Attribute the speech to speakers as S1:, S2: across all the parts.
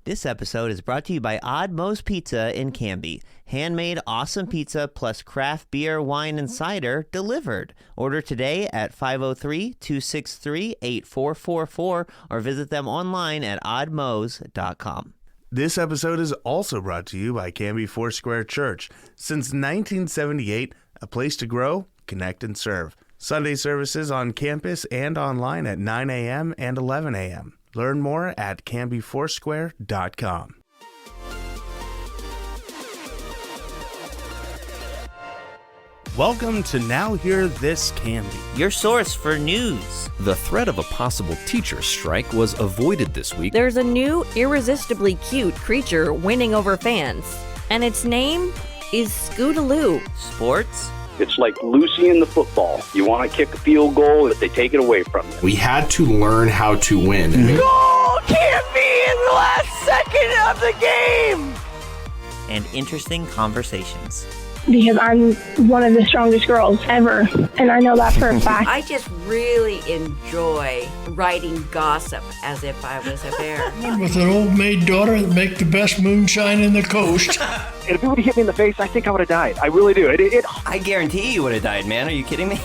S1: This episode is brought to you by Odd Moe's Pizza in Canby. Handmade awesome pizza plus craft beer, wine, and cider delivered. Order today at 503-263-8444 or visit them online at oddmoes.com.
S2: This episode is also brought to you by Canby Foursquare Church. Since 1978, a place to grow, connect, and serve. Sunday services on campus and online at 9 a.m. and 11 a.m. Learn more at canbyfoursquare.com. Welcome to Now Hear This Canby,
S1: your source for news.
S3: The threat of a possible teacher strike was avoided this week.
S4: There's a new, irresistibly cute creature winning over fans, and its name is Scootaloo.
S1: Sports.
S5: It's like Lucy in the football. You want to kick a field goal, but they take it away from you.
S6: We had to learn how to win.
S1: Goal can't be in the last second of the game! And interesting conversations.
S7: Because I'm one of the strongest girls ever, and I know that for a fact.
S4: I just really enjoy writing gossip as if I was a bear.
S8: With an old maid daughter that make the best moonshine in the coast.
S5: And if it would have hit me in the face, I think I would have died. I really do.
S1: I guarantee you would have died, man. Are you kidding me?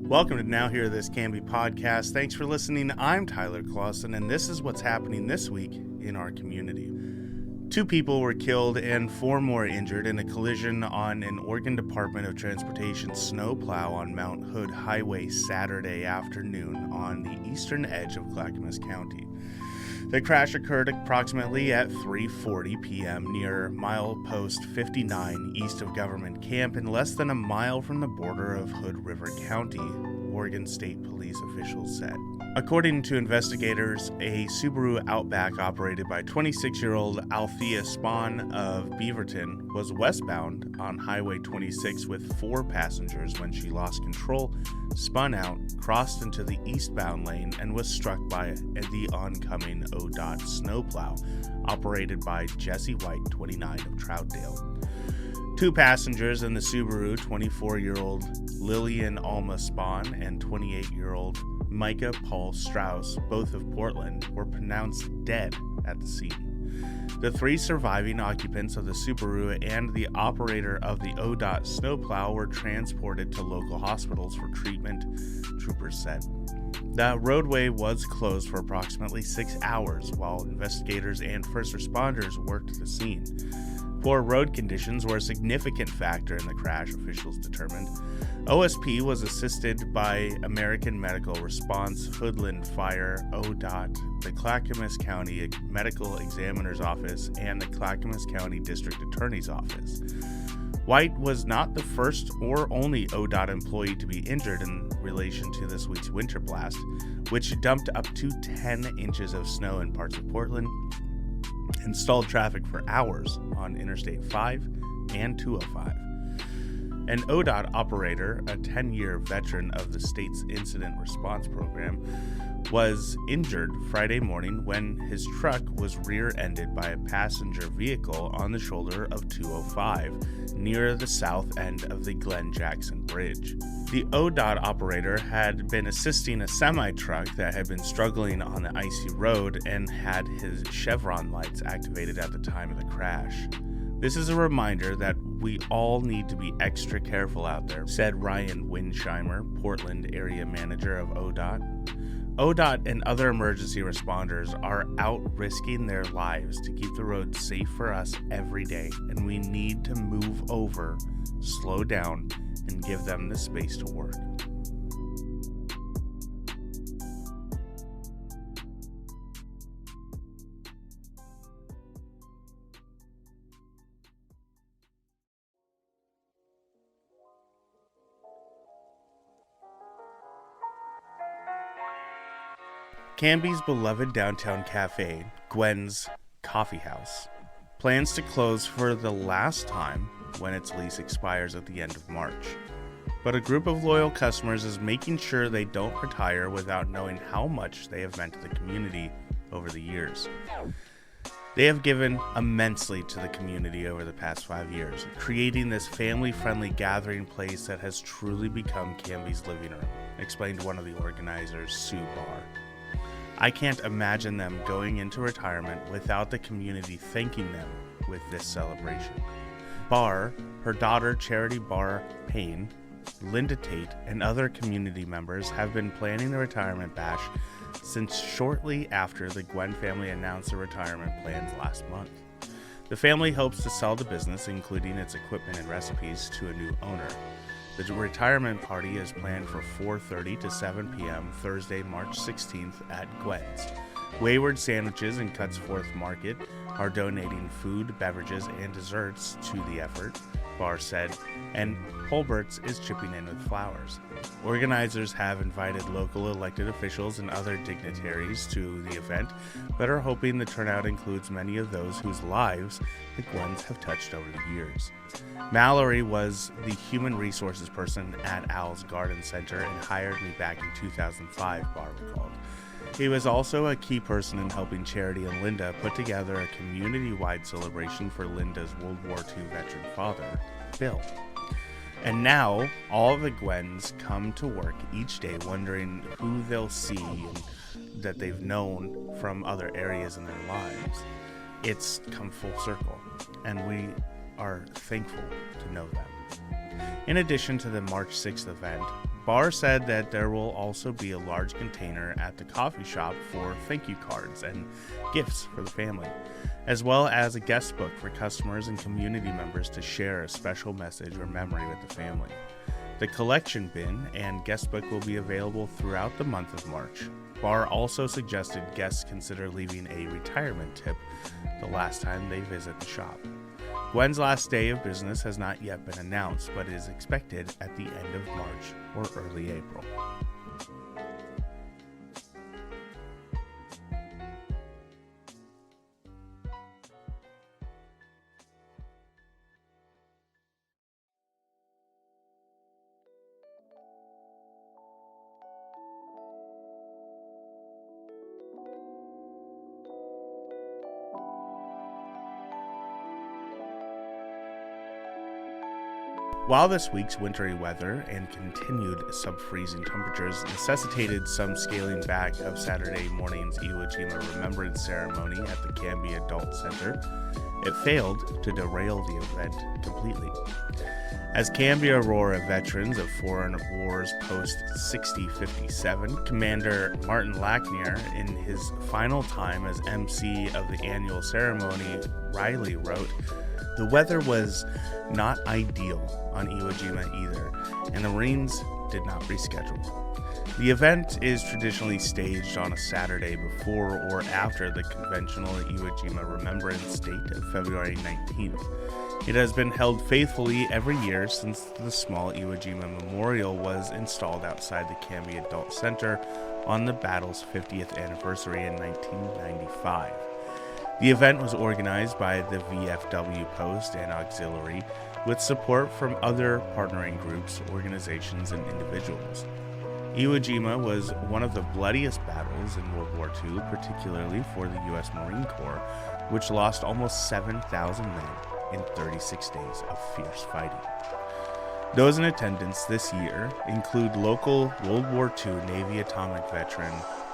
S2: Welcome to Now Hear This Canby podcast. Thanks for listening. I'm Tyler Clausen, and this is what's happening this week in our community. 2 people were killed and 4 more injured in a collision on an Oregon Department of Transportation snowplow on Mount Hood Highway Saturday afternoon on the eastern edge of Clackamas County. The crash occurred approximately at 3:40 p.m. near milepost 59 east of Government Camp and less than a mile from the border of Hood River County, Oregon State Police officials said. According to investigators, a Subaru Outback operated by 26-year-old Althea Spahn of Beaverton was westbound on Highway 26 with 4 passengers when she lost control, spun out, crossed into the eastbound lane, and was struck by the oncoming ODOT snowplow operated by Jesse White, 29 of Troutdale. 2 passengers in the Subaru, 24-year-old Lillian Alma Spahn and 28-year-old Micah Paul Strauss, both of Portland, were pronounced dead at the scene. The 3 surviving occupants of the Subaru and the operator of the ODOT snowplow were transported to local hospitals for treatment, troopers said. The roadway was closed for approximately 6 hours while investigators and first responders worked the scene. Poor road conditions were a significant factor in the crash, officials determined. OSP was assisted by American Medical Response, Hoodland Fire, ODOT, the Clackamas County Medical Examiner's Office, and the Clackamas County District Attorney's Office. White was not the first or only ODOT employee to be injured in relation to this week's winter blast, which dumped up to 10 inches of snow in parts of Portland and stalled traffic for hours on Interstate 5 and 205. An ODOT operator, a 10-year veteran of the state's incident response program, was injured Friday morning when his truck was rear-ended by a passenger vehicle on the shoulder of 205 near the south end of the Glen Jackson Bridge. The ODOT operator had been assisting a semi-truck that had been struggling on the icy road and had his chevron lights activated at the time of the crash. This is a reminder that we all need to be extra careful out there, said Ryan Winsheimer, Portland area manager of ODOT. ODOT and other emergency responders are out risking their lives to keep the roads safe for us every day, and we need to move over, slow down, and give them the space to work. Canby's beloved downtown cafe, Gwynns Coffee House, plans to close for the last time when its lease expires at the end of March. But a group of loyal customers is making sure they don't retire without knowing how much they have meant to the community over the years. They have given immensely to the community over the past 5 years, creating this family-friendly gathering place that has truly become Canby's living room, explained one of the organizers, Sue Barr. I can't imagine them going into retirement without the community thanking them with this celebration. Barr, her daughter Charity Barr Payne, Linda Tate, and other community members have been planning the retirement bash since shortly after the Gwynn family announced their retirement plans last month. The family hopes to sell the business, including its equipment and recipes, to a new owner. The retirement party is planned for 4:30 to 7 p.m. Thursday, March 16th at Gwynns. Wayward Sandwiches and Cuts Forth Market are donating food, beverages, and desserts to the effort, Barr said, and Holbert's is chipping in with flowers. Organizers have invited local elected officials and other dignitaries to the event, but are hoping the turnout includes many of those whose lives the Gwynns have touched over the years. Mallory was the human resources person at Owl's Garden Center and hired me back in 2005, Barr recalled. He was also a key person in helping Charity and Linda put together a community-wide celebration for Linda's World War II veteran father, Bill. And now, all of the Gwynns come to work each day wondering who they'll see and that they've known from other areas in their lives. It's come full circle, and we are thankful to know them. In addition to the March 6th event, Barr said that there will also be a large container at the coffee shop for thank you cards and gifts for the family, as well as a guest book for customers and community members to share a special message or memory with the family. The collection bin and guest book will be available throughout the month of March. Barr also suggested guests consider leaving a retirement tip the last time they visit the shop. Gwyn's last day of business has not yet been announced, but is expected at the end of March or early April. While this week's wintry weather and continued sub-freezing temperatures necessitated some scaling back of Saturday morning's Iwo Jima Remembrance Ceremony at the Canby Adult Center, it failed to derail the event completely. As Canby Aurora veterans of Foreign Wars Post 6057, Commander Martin Lacknier, in his final time as MC of the annual ceremony, Riley wrote, "The weather was not ideal on Iwo Jima either, and the Marines did not reschedule." The event is traditionally staged on a Saturday before or after the conventional Iwo Jima Remembrance date of February 19th. It has been held faithfully every year since the small Iwo Jima Memorial was installed outside the Canby Adult Center on the battle's 50th anniversary in 1995. The event was organized by the VFW Post and Auxiliary, with support from other partnering groups, organizations, and individuals. Iwo Jima was one of the bloodiest battles in World War II, particularly for the U.S. Marine Corps, which lost almost 7,000 men in 36 days of fierce fighting. Those in attendance this year include local World War II Navy atomic veteran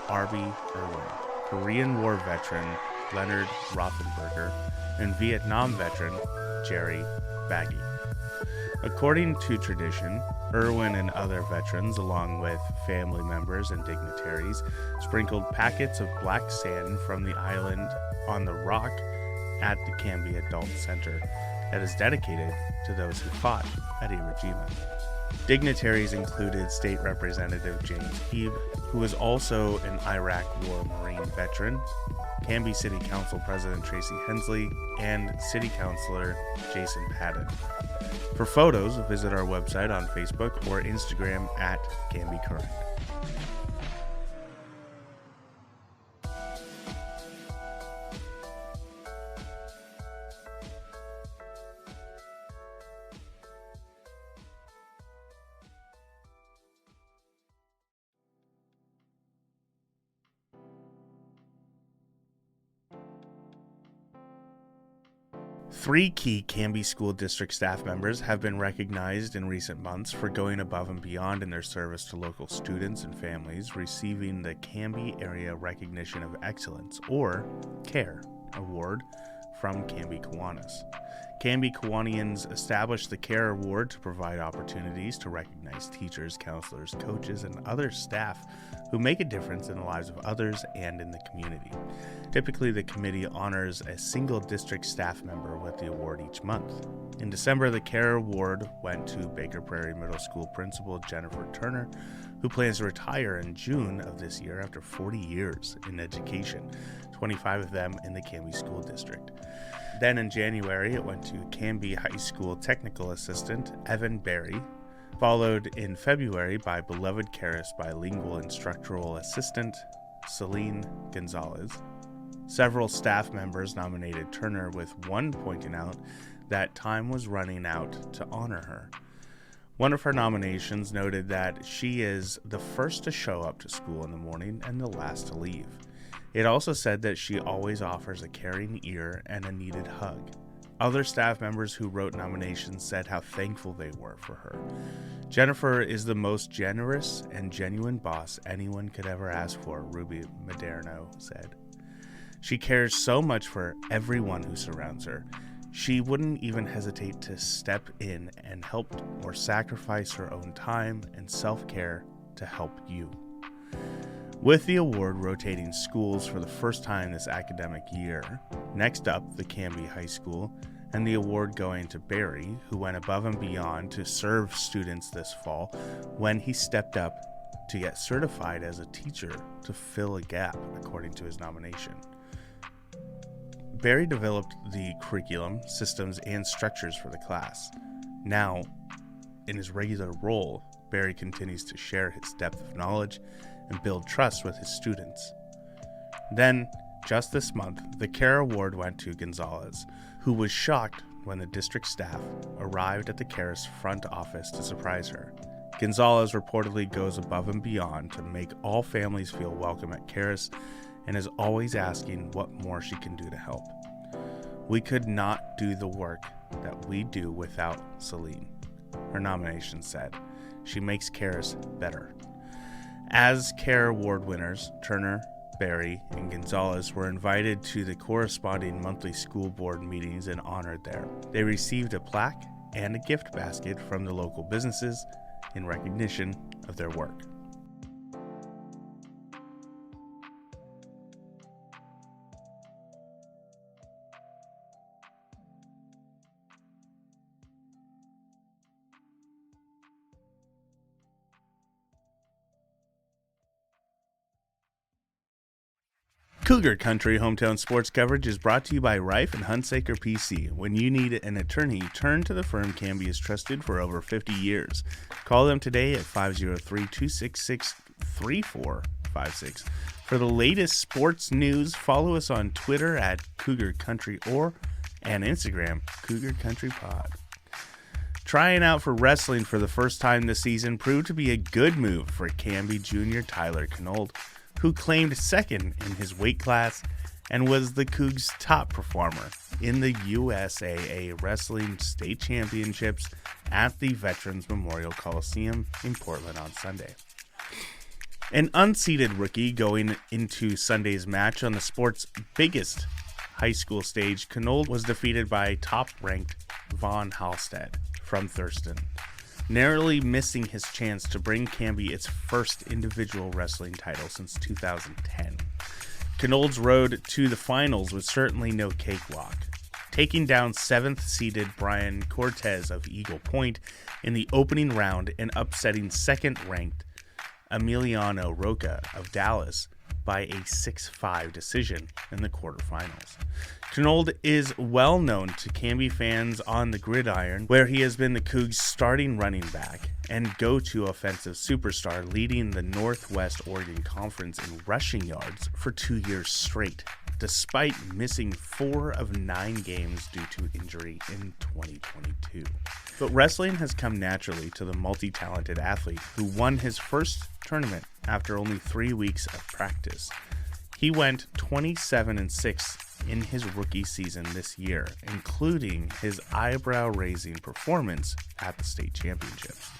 S2: Arby Irwin, Korean War veteran Leonard Rothenberger, and Vietnam veteran Jerry Baggy. According to tradition, Irwin and other veterans, along with family members and dignitaries, sprinkled packets of black sand from the island on the rock at the Canby Adult Center that is dedicated to those who fought at Iwo Jima. Dignitaries included State Representative James Heeb, who was also an Iraq War Marine veteran, Canby City Council President Tracy Hensley, and City Councilor Jason Padden. For photos, visit our website on Facebook or Instagram at Canby Current. 3 key Canby School District staff members have been recognized in recent months for going above and beyond in their service to local students and families, receiving the Canby Area Recognition of Excellence, or CARE, award from Canby Kiwanis. Canby Kiwanians established the CARE Award to provide opportunities to recognize teachers, counselors, coaches, and other staff who make a difference in the lives of others and in the community. Typically, the committee honors a single district staff member with the award each month. In December, the CARE Award went to Baker Prairie Middle School Principal Jennifer Turner, who plans to retire in June of this year after 40 years in education, 25 of them in the Canby School District. Then in January, it went to Canby High School Technical Assistant Evan Berry, followed in February by beloved Caris Bilingual Instructional Assistant Celine Gonzalez. Several staff members nominated Turner, with one pointing out that time was running out to honor her. One of her nominations noted that she is the first to show up to school in the morning and the last to leave. It also said that she always offers a caring ear and a needed hug. Other staff members who wrote nominations said how thankful they were for her. Jennifer is the most generous and genuine boss anyone could ever ask for, Ruby Maderno said. She cares so much for everyone who surrounds her. She wouldn't even hesitate to step in and help or sacrifice her own time and self-care to help you. With the award rotating schools for the first time this academic year, next up the Canby High School, and the award going to Barry, who went above and beyond to serve students this fall when he stepped up to get certified as a teacher to fill a gap, according to his nomination. Barry developed the curriculum, systems, and structures for the class. Now, in his regular role, Barry continues to share his depth of knowledge and build trust with his students. Then, just this month, the CARE Award went to Gonzalez, who was shocked when the district staff arrived at the CARE's front office to surprise her. Gonzalez reportedly goes above and beyond to make all families feel welcome at CARES and is always asking what more she can do to help. We could not do the work that we do without Celine, her nomination said. She makes CARES better. As CARE Award winners, Turner, Barry, and Gonzalez were invited to the corresponding monthly school board meetings and honored there. They received a plaque and a gift basket from the local businesses in recognition of their work. Cougar Country Hometown Sports coverage is brought to you by Rife and Hunsaker PC. When you need an attorney, turn to the firm Canby has trusted for over 50 years. Call them today at 503-266-3456. For the latest sports news, follow us on Twitter at Cougar Country and Instagram, Cougar Country Pod. Trying out for wrestling for the first time this season proved to be a good move for Canby Jr. Tyler Knold, who claimed second in his weight class and was the Cougs' top performer in the USAA Wrestling State Championships at the Veterans Memorial Coliseum in Portland on Sunday. An unseeded rookie going into Sunday's match on the sport's biggest high school stage, Knold was defeated by top-ranked Vaughn Halstead from Thurston, narrowly missing his chance to bring Canby its first individual wrestling title since 2010. Knold's road to the finals was certainly no cakewalk, taking down 7th-seeded Brian Cortez of Eagle Point in the opening round and upsetting 2nd-ranked Emiliano Roca of Dallas by a 6-5 decision in the quarterfinals. Knold is well known to Canby fans on the gridiron, where he has been the Cougs' starting running back and go-to offensive superstar, leading the Northwest Oregon Conference in rushing yards for 2 years straight, despite missing 4 of 9 games due to injury in 2022. But wrestling has come naturally to the multi-talented athlete who won his first tournament after only 3 weeks of practice. He went 27-6 in his rookie season this year, including his eyebrow-raising performance at the state championships.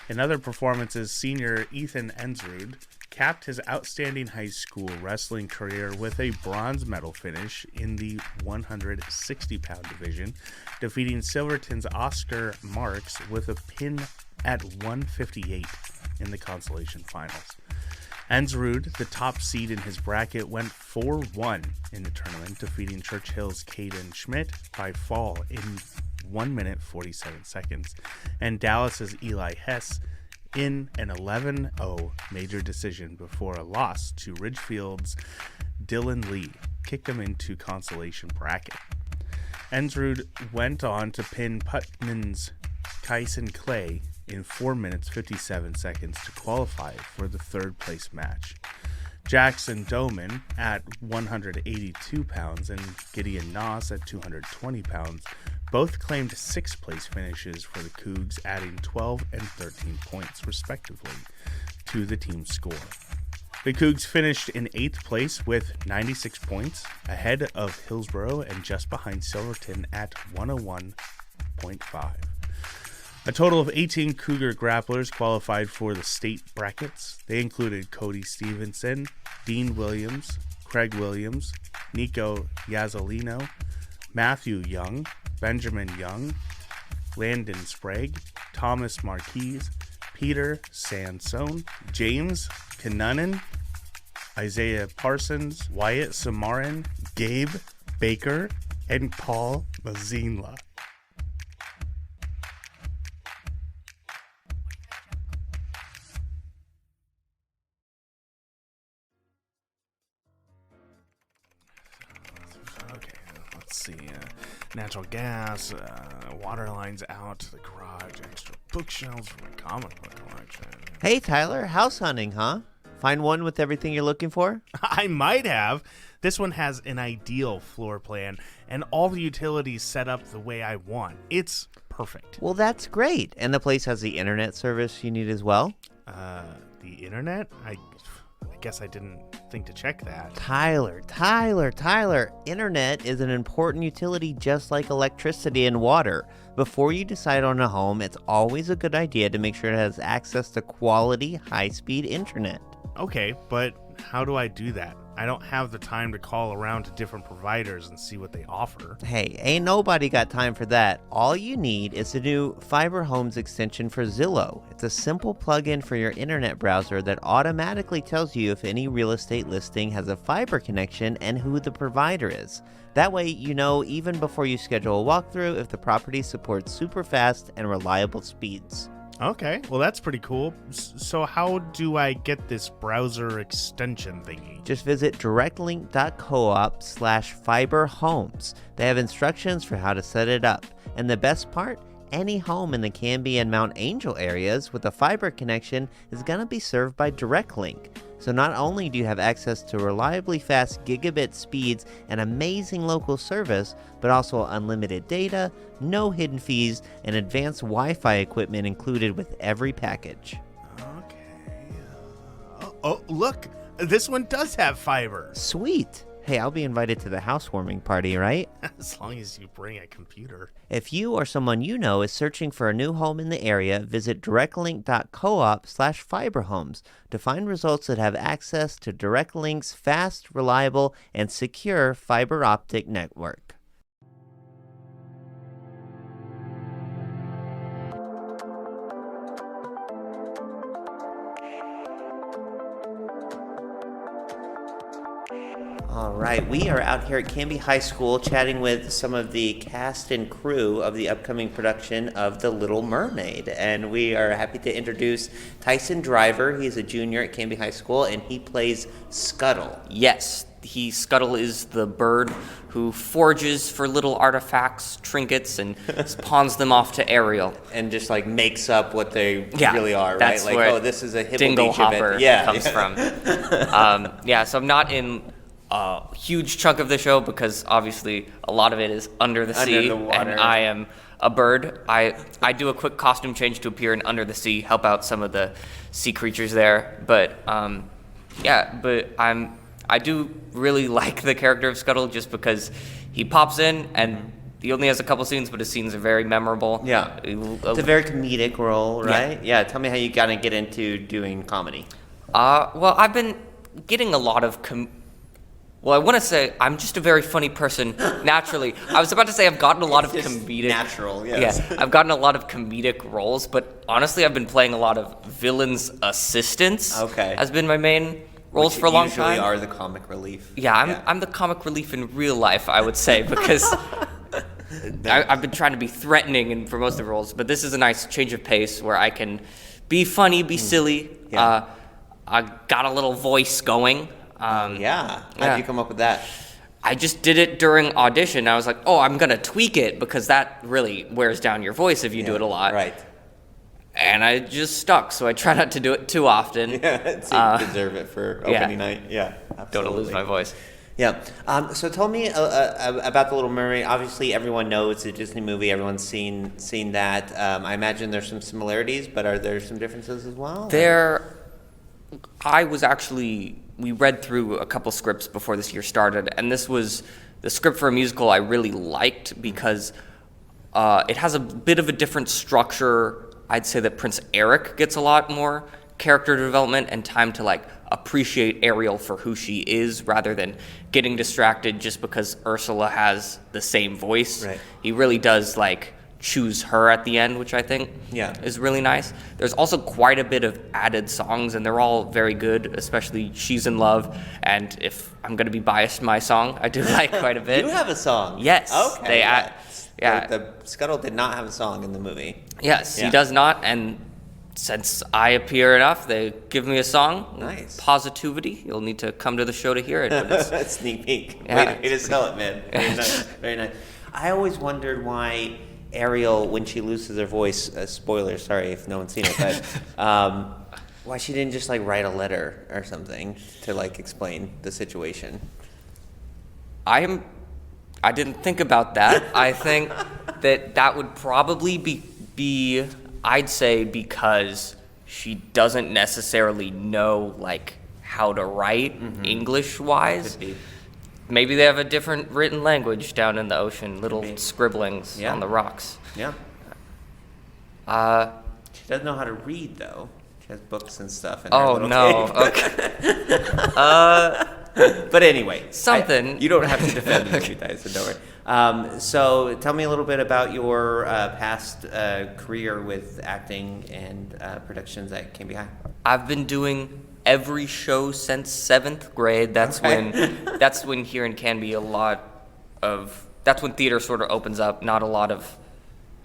S2: In other performances, senior Ethan Ensrud capped his outstanding high school wrestling career with a bronze medal finish in the 160-pound division, defeating Silverton's Oscar Marks with a pin at 158 in the consolation finals. Ensrud, the top seed in his bracket, went 4-1 in the tournament, defeating Churchill's Caden Schmidt by fall in 1 minute 47 seconds, and Dallas's Eli Hess in an 11-0 major decision before a loss to Ridgefield's Dylan Lee kicked him into consolation bracket. Ensrud went on to pin Putnam's Kyson Clay in 4 minutes 57 seconds to qualify for the third place match. Jackson Doman at 182 pounds and Gideon Noss at 220 pounds both claimed sixth place finishes for the Cougs, adding 12 and 13 points respectively to the team's score. The Cougs finished in 8th place with 96 points, ahead of Hillsborough and just behind Silverton at 101.5. A total of 18 Cougar grapplers qualified for the state brackets. They included Cody Stevenson, Dean Williams, Craig Williams, Nico Yazzolino, Matthew Young, Benjamin Young, Landon Sprague, Thomas Marquise, Peter Sansone, James Kananen, Isaiah Parsons, Wyatt Samarin, Gabe Baker, and Paul Mazinla. Natural gas, water lines out to the garage, extra bookshelves for my comic book collection.
S1: Hey, Tyler, house hunting, huh? Find one with everything you're looking for?
S2: I might have. This one has an ideal floor plan and all the utilities set up the way I want. It's perfect.
S1: Well, that's great. And the place has the internet service you need as well?
S2: The internet? I guess I didn't think to check that.
S1: Tyler. Internet is an important utility just like electricity and water. Before you decide on a home, it's always a good idea to make sure it has access to quality, high-speed internet.
S2: Okay, but how do I do that? I don't have the time to call around to different providers and see what they offer.
S1: Hey, ain't nobody got time for that. All you need is the new Fiber Homes extension for Zillow. It's a simple plug-in for your internet browser that automatically tells you if any real estate listing has a fiber connection and who the provider is. That way, you know even before you schedule a walkthrough if the property supports super fast and reliable speeds.
S2: Okay, well that's pretty cool. So how do I get this browser extension thingy?
S1: Just visit directlink.coop/fiberhomes. They have instructions for how to set it up. And the best part? Any home in the Canby and Mount Angel areas with a fiber connection is going to be served by DirectLink. So not only do you have access to reliably fast gigabit speeds and amazing local service, but also unlimited data, no hidden fees, and advanced Wi-Fi equipment included with every package.
S2: Okay. Oh, look! This one does have fiber!
S1: Sweet! Hey, I'll be invited to the housewarming party, right?
S2: As long as you bring a computer.
S1: If you or someone you know is searching for a new home in the area, visit directlink.coop/fiberhomes to find results that have access to DirectLink's fast, reliable, and secure fiber optic network. All right, we are out here at Canby High School chatting with some of the cast and crew of the upcoming production of The Little Mermaid. And we are happy to introduce Tyson Driver. He's a junior at Canby High School, and he plays Scuttle.
S9: Yes, Scuttle is the bird who forages for little artifacts, trinkets, and pawns them off to Ariel.
S1: And just like makes up what they really are,
S9: that's
S1: right? Like,
S9: where
S1: this is a
S9: Dingle Hopper comes from. So I'm not in a huge chunk of the show because obviously a lot of it is under the sea,
S1: the water.
S9: and I am a bird. I do a quick costume change to appear in Under the Sea, help out some of the sea creatures there. But I'm I do really like the character of Scuttle just because he pops in and he only has a couple scenes, but his scenes are very memorable.
S1: Yeah. It's a very comedic role, right? Yeah. Tell me how you got to get into doing comedy.
S9: Well, I've been getting a lot of I want to say I'm just a very funny person naturally. I was about to say I've gotten a lot of comedic...
S1: Natural, yes.
S9: Yeah, I've gotten a lot of comedic roles, but honestly I've been playing a lot of villains' assistants.
S1: Okay.
S9: Has been my main roles for a long time.
S1: Usually are the comic relief.
S9: Yeah, I'm the comic relief in real life, I would say, because I've been trying to be threatening for most of the roles, but this is a nice change of pace where I can be funny, be silly.
S1: Yeah.
S9: I got a little voice going.
S1: How did you come up with that?
S9: I just did it during audition. I was like, I'm going to tweak it because that really wears down your voice if you do it a lot.
S1: Right.
S9: And I just stuck, so I try not to do it too often.
S1: Yeah, so you deserve it for opening night. Yeah, absolutely.
S9: Don't lose my voice.
S1: Yeah. So tell me about The Little Mermaid. Obviously, everyone knows it's a Disney movie. Everyone's seen that. I imagine there's some similarities, but are there some differences as well? We read through a couple scripts before this year started, and this was the script for a musical I really liked because it has a bit of a different structure. I'd say that Prince Eric gets a lot more character development and time to appreciate Ariel for who she is rather than getting distracted just because Ursula has the same voice. Right.
S9: He really does choose her at the end, which I think is really nice. There's also quite a bit of added songs, and they're all very good, especially She's in Love. And if I'm going to be biased, my song, I do like quite a bit.
S1: You have a song?
S9: Yes.
S1: Okay.
S9: Yeah.
S1: The Scuttle did not have a song in the movie.
S9: Yes, he does not, and since I appear enough, they give me a song.
S1: Nice.
S9: Positivity. You'll need to come to the show to hear it. But it's
S1: sneak peek.
S9: Yeah.
S1: Way to sell it, man. Very nice. Very nice. I always wondered why Ariel, when she loses her voice, spoiler, sorry if no one's seen it, but why she didn't just write a letter or something to explain the situation.
S9: I didn't think about that. I think that would probably be I'd say because she doesn't necessarily know how to write English-wise.
S1: Could be.
S9: Maybe they have a different written language down in the ocean, little scribblings on the rocks.
S1: Yeah. She doesn't know how to read, though. She has books and stuff in her little cave. Okay. But anyway.
S9: Something.
S1: You don't have to defend the movie, guys, so don't worry. So tell me a little bit about your past career with acting and productions at Canby High.
S9: I've been doing every show since 7th grade. That's when here in Canby that's when theater sort of opens up. Not a lot of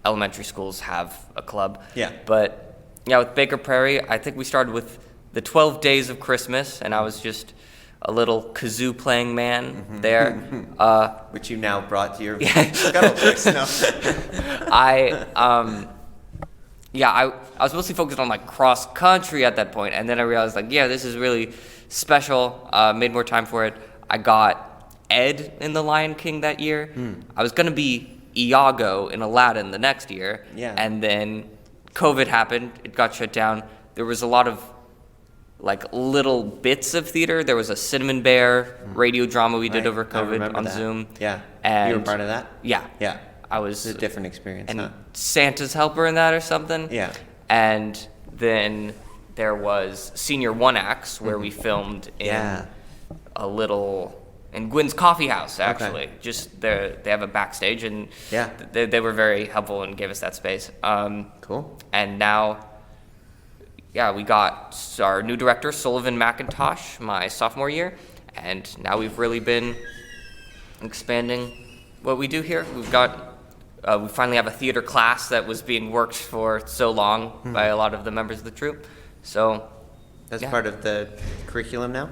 S9: elementary schools have a club.
S1: Yeah.
S9: But with Baker Prairie, I think we started with the 12 Days of Christmas, and I was just a little kazoo playing man there.
S1: Which you now brought to your Scuttle voice. No.
S9: I was mostly focused on cross country at that point, and then I realized this is really special. Made more time for it. I got Ed in The Lion King that year. I was gonna be Iago in Aladdin the next year, and then COVID happened. It got shut down. There was a lot of little bits of theater. There was a Cinnamon Bear radio drama we did over COVID on Zoom.
S1: Yeah,
S9: and
S1: you were part of that.
S9: Yeah. I was
S1: a different experience.
S9: And Santa's helper in that or something.
S1: Yeah.
S9: And then there was Senior One Acts where we filmed in a little in Gwynns Coffee House actually. Okay. Just they have a backstage and they were very helpful and gave us that space.
S1: Cool.
S9: And now we got our new director Sullivan McIntosh my sophomore year, and now we've really been expanding what we do here. We finally have a theater class that was being worked for so long by a lot of the members of the troupe. So
S1: that's part of the curriculum now?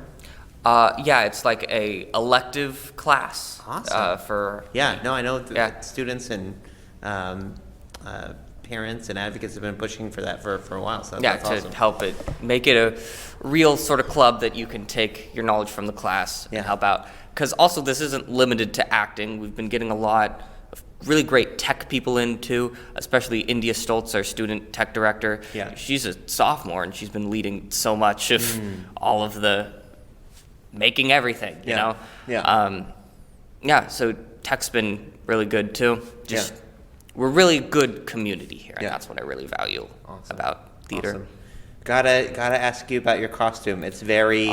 S9: It's a elective class.
S1: Awesome. I know students and parents and advocates have been pushing for that for a while. So that's awesome.
S9: To help it, make it a real sort of club that you can take your knowledge from the class and help out. Because also this isn't limited to acting. We've been getting a lot of really great tech people in too, especially India Stoltz, our student tech director. Yeah. She's a sophomore and she's been leading so much of all of the making everything, you know? So tech's been really good too. We're a really good community here, and that's what I really value about theater.
S1: Awesome. Gotta ask you about your costume. It's very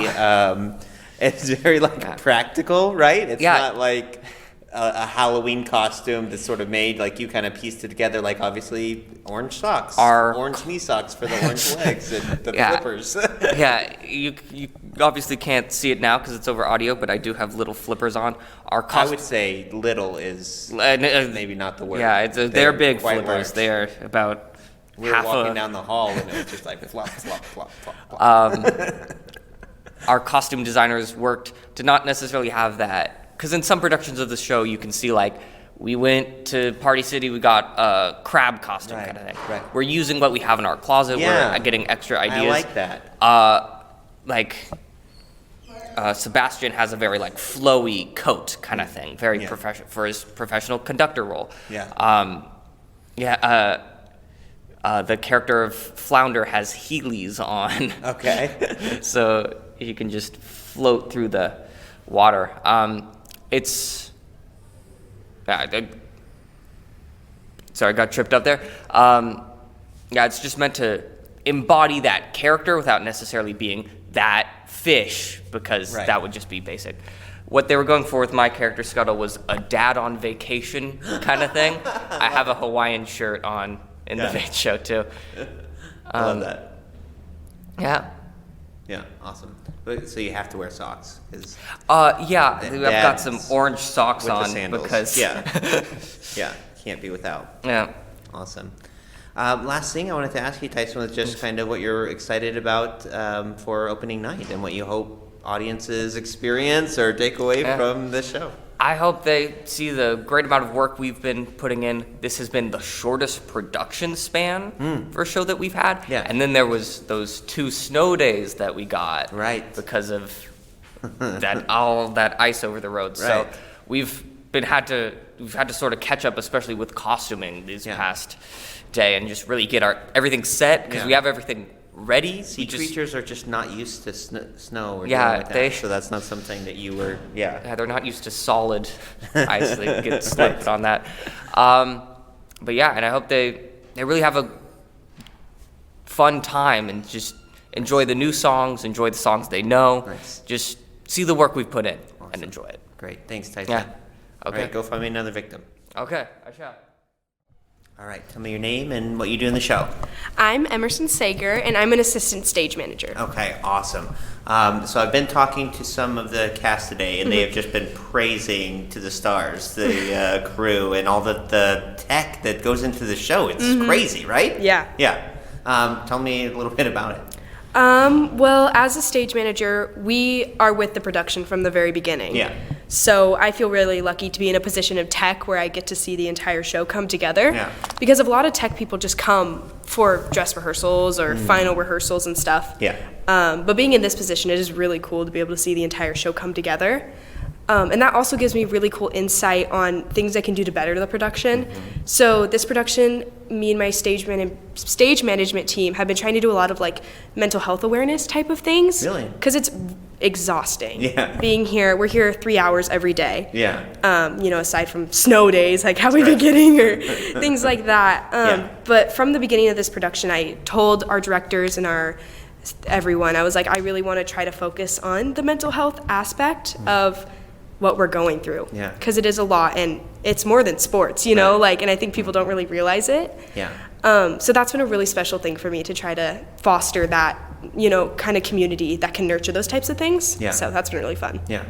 S1: practical, right? It's not like a Halloween costume that's sort of made, like you kind of pieced it together, like obviously orange socks, orange knee socks for the orange legs and the flippers.
S9: You obviously can't see it now because it's over audio, but I do have little flippers on.
S1: I would say little is maybe not the word.
S9: Yeah, they're big flippers. Large. They're about
S1: we were walking down the hall and it was just like flop, flop, flop, flop, flop.
S9: Our costume designers worked to not necessarily have that. Because in some productions of the show, you can see, like, we went to Party City, we got a crab costume kind of thing. Right. We're using what we have in our closet. We're getting extra ideas.
S1: I like
S9: that. Sebastian has a very, like, flowy coat kind of thing. Very professional for his professional conductor role. The character of Flounder has Heelys on.
S1: Okay.
S9: So he can just float through the water. Sorry, I got tripped up there. It's just meant to embody that character without necessarily being that fish, because that would just be basic. What they were going for with my character, Scuttle, was a dad on vacation kind of thing. I have a Hawaiian shirt on in the show, too.
S1: I love that.
S9: Yeah.
S1: Yeah, awesome. So you have to wear socks.
S9: I've got some orange socks on because
S1: can't be without.
S9: Yeah,
S1: awesome. Last thing I wanted to ask you, Tyson, was just kind of what you're excited about for opening night and what you hope audiences experience or take away from the show.
S9: I hope they see the great amount of work we've been putting in. This has been the shortest production span for a show that we've had.
S1: Yeah.
S9: And then there was those 2 snow days that we got.
S1: Right.
S9: Because of all that ice over the road.
S1: Right.
S9: So we've had to sort of catch up, especially with costuming these past day, and just really get everything set, because we have everything ready.
S1: Sea creatures are just not used to snow or so that's not something that you were.
S9: They're not used to solid ice. They get slipped on that. And I hope they really have a fun time and just enjoy the new songs, enjoy the songs they know.
S1: Nice.
S9: Just see the work we've put in and enjoy it.
S1: Great, thanks, Tyson.
S9: Yeah.
S1: All
S9: Okay.
S1: right, go find me another victim.
S9: Okay, I shall.
S1: All right, tell me your name and what you do in the show.
S10: I'm Emerson Sager, and I'm an assistant stage manager.
S1: Okay, awesome. So I've been talking to some of the cast today, and they have just been praising to the stars the crew and all the tech that goes into the show. It's crazy, right?
S10: Yeah.
S1: Yeah. Tell me a little bit about it.
S10: Well, as a stage manager, we are with the production from the very beginning.
S1: Yeah.
S10: So I feel really lucky to be in a position of tech where I get to see the entire show come together.
S1: Yeah.
S10: Because a lot of tech people just come for dress rehearsals or final rehearsals and stuff.
S1: Yeah.
S10: But being in this position, it is really cool to be able to see the entire show come together. And that also gives me really cool insight on things I can do to better the production. So this production, me and my stage management team have been trying to do a lot of like mental health awareness type of things.
S1: Really?
S10: Because it's exhausting.
S1: Yeah.
S10: Being here, we're here 3 hours every day.
S1: Yeah.
S10: Aside from snow days, like how we've been getting or things like that. But from the beginning of this production, I told our directors and everyone, I was like, I really want to try to focus on the mental health aspect of what we're going through.
S1: Yeah.
S10: Because it is a lot, and it's more than sports, you know, and I think people don't really realize it.
S1: Yeah.
S10: So that's been a really special thing for me to try to foster that, kind of community that can nurture those types of things.
S1: Yeah.
S10: So that's been really fun.
S1: Yeah,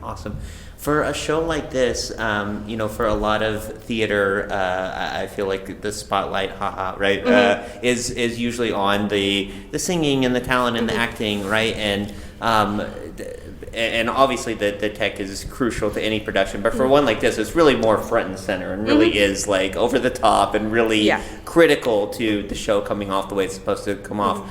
S1: awesome. For a show like this, for a lot of theater, I feel like the spotlight, right, is usually on the singing and the talent and the acting, right, and obviously the tech is crucial to any production, but for one like this, it's really more front and center and really is like over the top and really critical to the show coming off the way it's supposed to come off.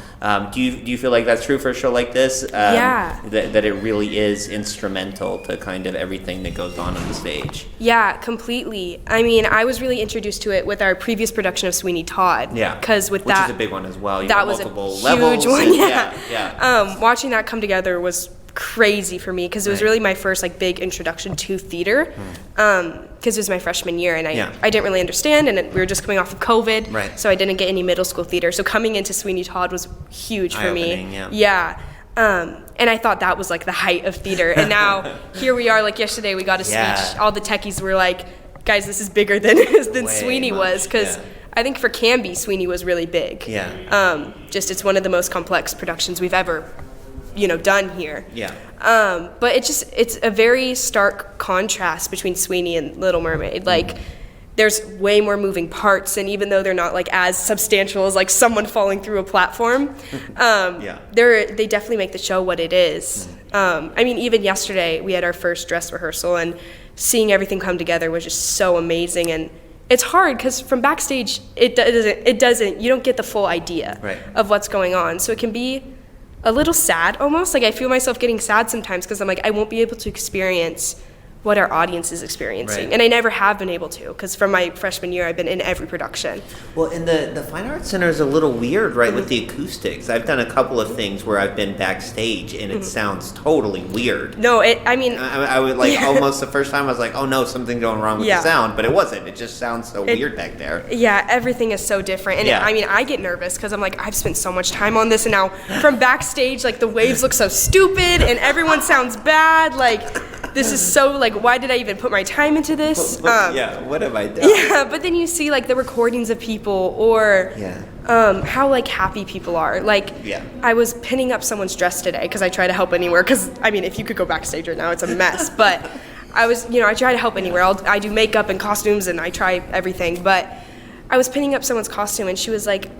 S1: Do you feel like that's true for a show like this? That it really is instrumental to kind of everything that goes on the stage?
S10: Yeah, completely. I mean, I was really introduced to it with our previous production of Sweeney Todd.
S1: Yeah,
S10: because which
S1: is a big one as well.
S10: That was a huge one. Yeah. Watching that come together was crazy for me because it was really my first like big introduction to theater because it was my freshman year and I didn't really understand, and we were just coming off of COVID, so I didn't get any middle school theater. So coming into Sweeney Todd was huge for me. And I thought that was like the height of theater, and now here we are. Like yesterday we got a speech. All the techies were like, guys, this is bigger than Sweeney was, because I think for Canby, Sweeney was really big. Just it's one of the most complex productions we've ever done here. But it's a very stark contrast between Sweeney and Little Mermaid. Like there's way more moving parts, and even though they're not like as substantial as like someone falling through a platform, they definitely make the show what it is. I mean, even yesterday we had our first dress rehearsal, and seeing everything come together was just so amazing. And it's hard because from backstage you don't get the full idea of what's going on, so it can be a little sad almost. Like I feel myself getting sad sometimes because I'm like, I won't be able to experience what our audience is experiencing, and I never have been able to, because from my freshman year I've been in every production.
S1: Well, and the Fine Arts Center is a little weird, right, with the acoustics. I've done a couple of things where I've been backstage and it sounds totally weird.
S10: No,
S1: I would like almost the first time I was like, oh no, something's going wrong with the sound, but it wasn't. It just sounds so weird back there.
S10: Yeah, everything is so different, and I get nervous because I'm like, I've spent so much time on this, and now from backstage, like the waves look so stupid and everyone sounds bad. Like this is so like, why did I even put my time into this?
S1: What have I done?
S10: Yeah, but then you see like the recordings of people, or how like happy people are. Like I was pinning up someone's dress today because I try to help anywhere. Because I mean, if you could go backstage right now, it's a mess. But I try to help anywhere. I do makeup and costumes, and I try everything. But I was pinning up someone's costume, and she was like,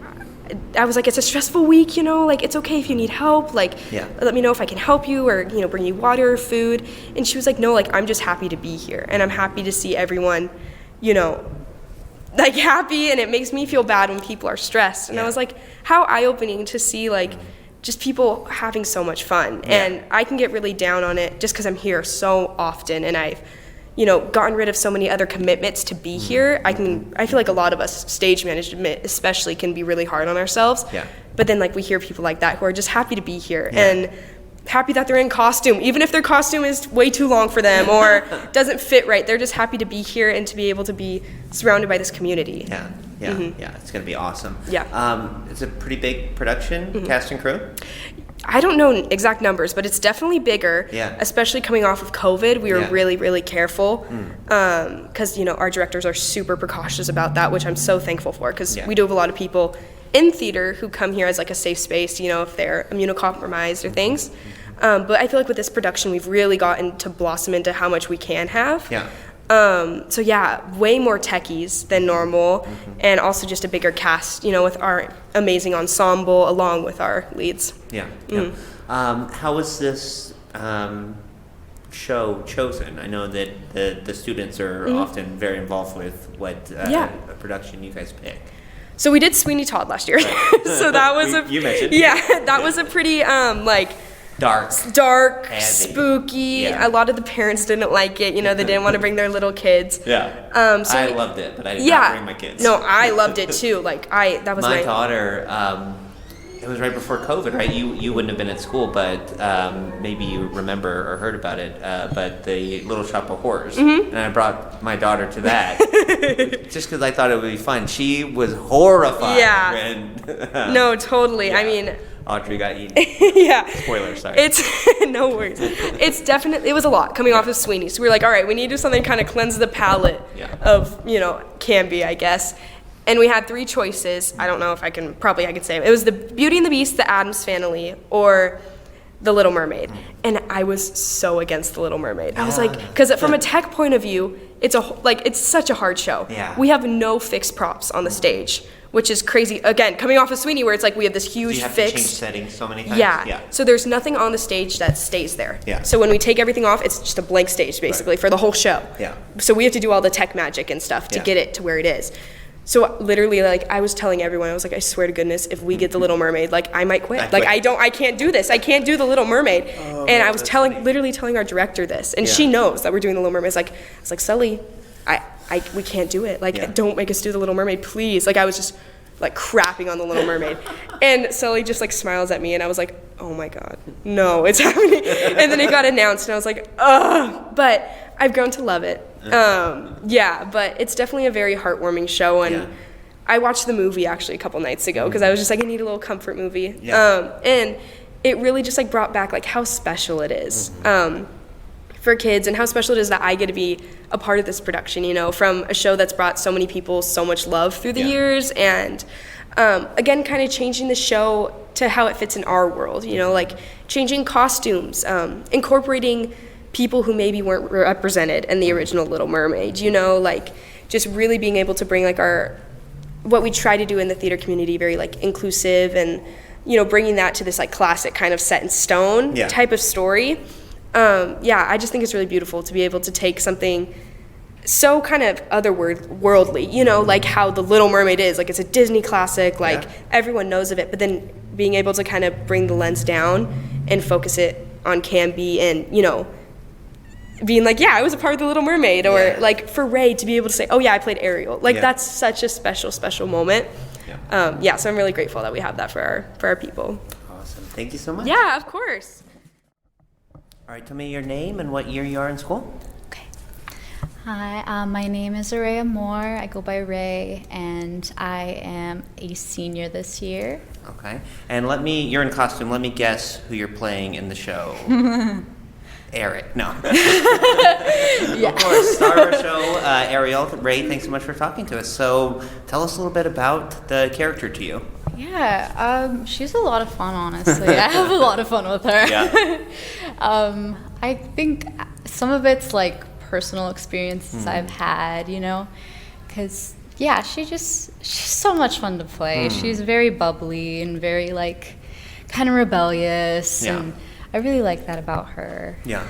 S10: I was like, it's a stressful week, like it's okay if you need help, like let me know if I can help you, or bring you water or food. And she was like, no, like I'm just happy to be here, and I'm happy to see everyone like happy, and it makes me feel bad when people are stressed. And I was like, how eye-opening to see like just people having so much fun. And I can get really down on it just because I'm here so often, and I've gotten rid of so many other commitments to be here. I feel like a lot of us, stage management especially, can be really hard on ourselves. But then like we hear people like that who are just happy to be here and happy that they're in costume, even if their costume is way too long for them or doesn't fit right. They're just happy to be here and to be able to be surrounded by this community.
S1: It's gonna be awesome. It's a pretty big production, cast and crew.
S10: I don't know exact numbers, but it's definitely bigger, especially coming off of COVID. We were really, really careful because, our directors are super precautious about that, which I'm so thankful for, because we do have a lot of people in theater who come here as like a safe space, if they're immunocompromised or things. But I feel like with this production, we've really gotten to blossom into how much we can have. Way more techies than normal, and also just a bigger cast, with our amazing ensemble along with our leads.
S1: How was this show chosen? I know that the students are often very involved with what production you guys pick.
S10: So we did Sweeney Todd last year. So that was
S1: you mentioned.
S10: That was a pretty dark,
S1: heavy,
S10: spooky. A lot of the parents didn't like it. They didn't want to bring their little kids.
S1: I loved it, but I did not bring my kids.
S10: No, I loved it too. That was
S1: my daughter. It was right before COVID, right? You wouldn't have been at school, but maybe you remember or heard about it. But the Little Shop of Horrors, and I brought my daughter to that just because I thought it would be fun. She was horrified.
S10: No, totally. I mean,
S1: Audrey got eaten. Spoiler, sorry.
S10: It's no worries. It was a lot coming off of Sweeney. So we were like, all right, we need to do something to kind of cleanse the palate of, Canby, I guess. And we had 3 choices. I don't know if I can say it. It was the Beauty and the Beast, the Addams Family, or the Little Mermaid. And I was so against the Little Mermaid. I was like, because from a tech point of view, it's such a hard show. We have no fixed props on the stage, which is crazy. Again, coming off of Sweeney, where it's like we have this huge
S1: you have
S10: fixed.
S1: To change settings so many times.
S10: So there's nothing on the stage that stays there. So when we take everything off, it's just a blank stage basically for the whole show. So we have to do all the tech magic and stuff to get it to where it is. So literally, I was telling everyone, I was like, I swear to goodness, if we get the Little Mermaid, I might quit. I can't do this. I can't do the Little Mermaid. And I was literally telling our director this, and she knows that we're doing the Little Mermaid. I was like, Sully, we can't do it. Don't make us do the Little Mermaid, please. I was just like crapping on the Little Mermaid. And Sully just like smiles at me, and I was like, oh my God, no, it's happening. And then it got announced, and I was like, ugh. But I've grown to love it. But it's definitely a very heartwarming show, and I watched the movie actually a couple nights ago because I was just like, I need a little comfort movie. And it really just like brought back like how special it is for kids, and how special it is that I get to be a part of this production, you know, from a show that's brought so many people so much love through the years, and again, kind of changing the show to how it fits in our world, you know, like changing costumes, incorporating people who maybe weren't represented in the original Little Mermaid, you know, like just really being able to bring like what we try to do in the theater community, very like inclusive, and, you know, bringing that to this like classic kind of set in stone type of story. I just think it's really beautiful to be able to take something so kind of otherworldly, you know, like how the Little Mermaid is, like it's a Disney classic, like everyone knows of it, but then being able to kind of bring the lens down and focus it on Canby, and, you know, being like, I was a part of the Little Mermaid, or like for Ray to be able to say, oh yeah, I played Ariel, like that's such a special moment. So I'm really grateful that we have that for our people.
S1: Awesome. Thank you so much.
S10: Yeah, of course.
S1: All right, tell me your name and what year you are in school.
S11: Okay. Hi, my name is Araya Moore. I go by Ray, and I am a senior this year.
S1: Okay. And you're in costume. Let me guess who you're playing in the show. Eric. No. Of course, star of our show, Ariel. Ray, thanks so much for talking to us. So tell us a little bit about the character to you.
S11: Yeah, she's a lot of fun, honestly. I have a lot of fun with her.
S1: Yeah.
S11: I think some of it's like personal experiences I've had, you know, because she's so much fun to play. She's very bubbly and very like kind of rebellious, and I really like that about her. Yeah.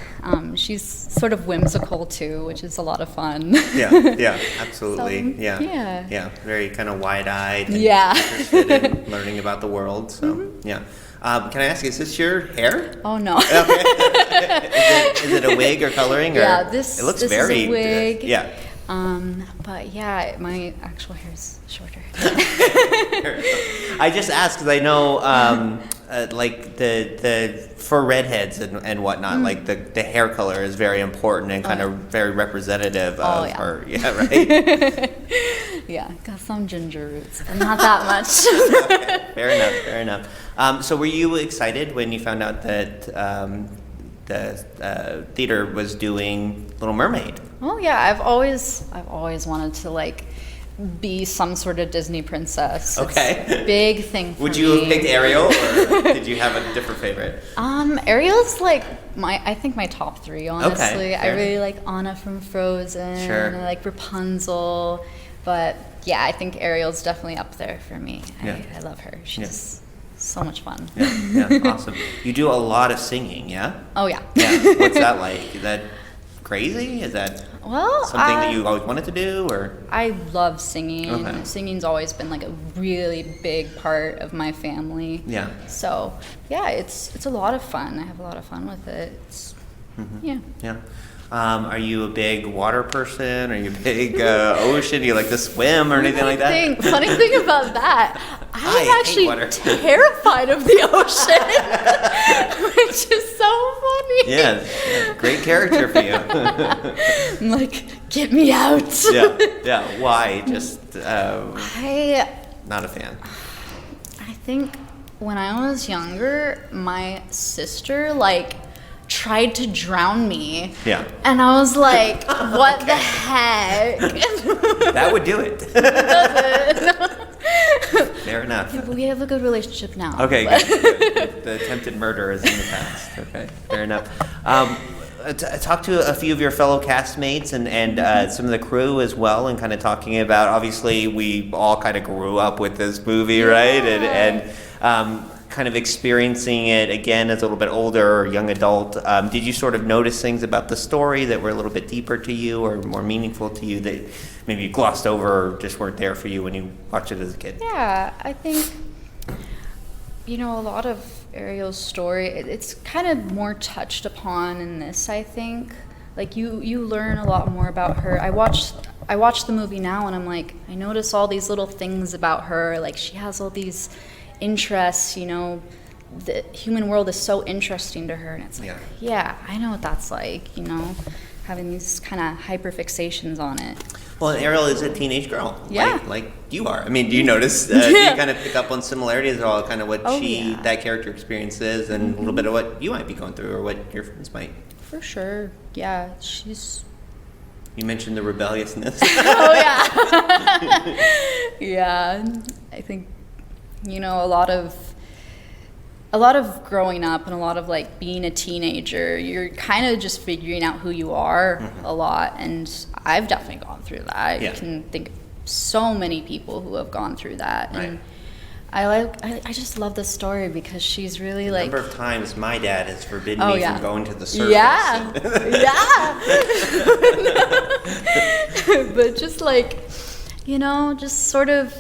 S11: She's sort of whimsical too, which is a lot of fun.
S1: Yeah, absolutely.
S11: So,
S1: yeah. Very kind of wide-eyed. And
S11: Yeah.
S1: interested in learning about the world. So yeah. Can I ask, is this your hair?
S11: Oh no.
S1: Okay. Is it a wig or coloring? Or?
S11: Yeah, this
S1: looks
S11: this
S1: very
S11: is a wig.
S1: Yeah.
S11: But yeah, my actual hair is shorter.
S1: I just asked because I know, like the for redheads and whatnot, like the hair color is very important and kind of very representative of her. Yeah, right.
S11: Yeah, got some ginger roots, but not that much.
S1: Okay, fair enough. So were you excited when you found out that the theater was doing Little Mermaid?
S11: Oh yeah, I've always wanted to like be some sort of Disney princess.
S1: Okay.
S11: It's a big thing for me.
S1: Would you have picked Ariel, or did you have a different favorite?
S11: Ariel's like I think my top 3, honestly.
S1: Okay,
S11: I really like Anna from Frozen.
S1: Sure.
S11: And I like Rapunzel. But yeah, I think Ariel's definitely up there for me.
S1: Yeah.
S11: I love her. She's so much fun.
S1: Yeah, awesome. You do a lot of singing, yeah?
S11: Oh yeah.
S1: Yeah. What's that like? Is that crazy? Is that something that you always wanted to do, or?
S11: I love singing.
S1: Okay.
S11: Singing's always been like a really big part of my family.
S1: Yeah.
S11: So yeah, it's a lot of fun. I have a lot of fun with it. Yeah.
S1: Yeah. Are you a big water person? Are you a big ocean? Do you like to swim or anything like that?
S11: Funny thing about that, I'm actually terrified of the ocean, which is so funny.
S1: Yeah, great character for you.
S11: I'm like, get me out.
S1: Yeah. Why? Just not a fan.
S11: I think when I was younger, my sister tried to drown me.
S1: Yeah.
S11: And I was like, what the heck?
S1: That would do it. Fair enough.
S11: Yeah, but we have a good relationship now.
S1: Okay, good. The attempted murder is in the past. Okay, fair enough. Talk to a few of your fellow castmates and some of the crew as well, and kind of talking about, obviously, we all kind of grew up with this movie, right? And kind of experiencing it again as a little bit older or young adult. Did you sort of notice things about the story that were a little bit deeper to you or more meaningful to you that maybe you glossed over or just weren't there for you when you watched it as a kid?
S11: Yeah, I think, a lot of Ariel's story, it's kind of more touched upon in this, I think. Like you learn a lot more about her. I watched the movie now, and I'm like, I notice all these little things about her. Like, she has all these interests, you know. The human world is so interesting to her, and it's like, yeah, I know what that's like, you know, having these kind of hyper fixations on it.
S1: Well, and Ariel is a teenage girl,
S11: Yeah.
S1: like you are. I mean, do you notice, do you kind of pick up on similarities at all, kind of what that character experiences, and a little bit of what you might be going through, or what your friends might?
S11: For sure, yeah, she's...
S1: You mentioned the rebelliousness.
S11: Oh, yeah. Yeah, I think, you know, a lot of growing up and a lot of like being a teenager, you're kind of just figuring out who you are a lot, and I've definitely gone through that. I can think of so many people who have gone through that, and I just love this story because she's really like...
S1: The number of times my dad has forbidden me from going to the circus.
S11: Yeah, yeah. But just like, you know, just sort of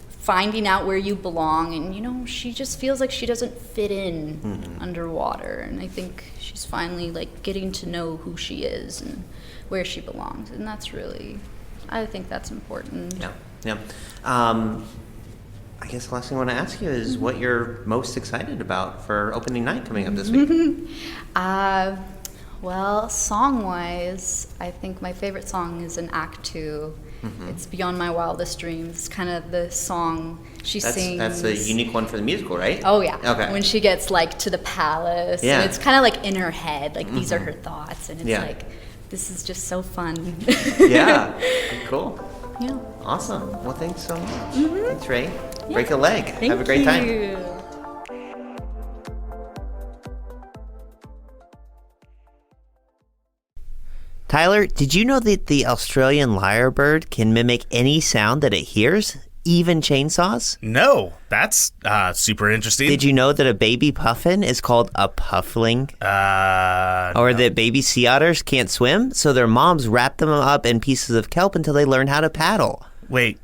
S11: finding out where you belong, and you know, she just feels like she doesn't fit in underwater, and I think she's finally like getting to know who she is and where she belongs, and that's really, I think that's important.
S1: Yeah. I guess the last thing I want to ask you is what you're most excited about for opening night coming up this week.
S11: Well, song-wise, I think my favorite song is in Act 2. It's Beyond My Wildest Dreams. It's kind of the song she sings.
S1: That's a unique one for the musical, right?
S11: Oh, yeah.
S1: Okay.
S11: When she gets, like, to the palace. And it's kind of, like, in her head. Like, these are her thoughts. And it's like, this is just so fun.
S1: Yeah. Cool.
S11: Yeah.
S1: Awesome. Well, thanks so much. Thanks, Ray. Break a leg. Have a great
S11: Thank
S1: time.
S11: you.
S1: Tyler, did you know that the Australian lyrebird can mimic any sound that it hears, even chainsaws?
S2: No, that's super interesting.
S1: Did you know that a baby puffin is called a puffling? Or that baby sea otters can't swim, so their moms wrap them up in pieces of kelp until they learn how to paddle?
S2: Wait,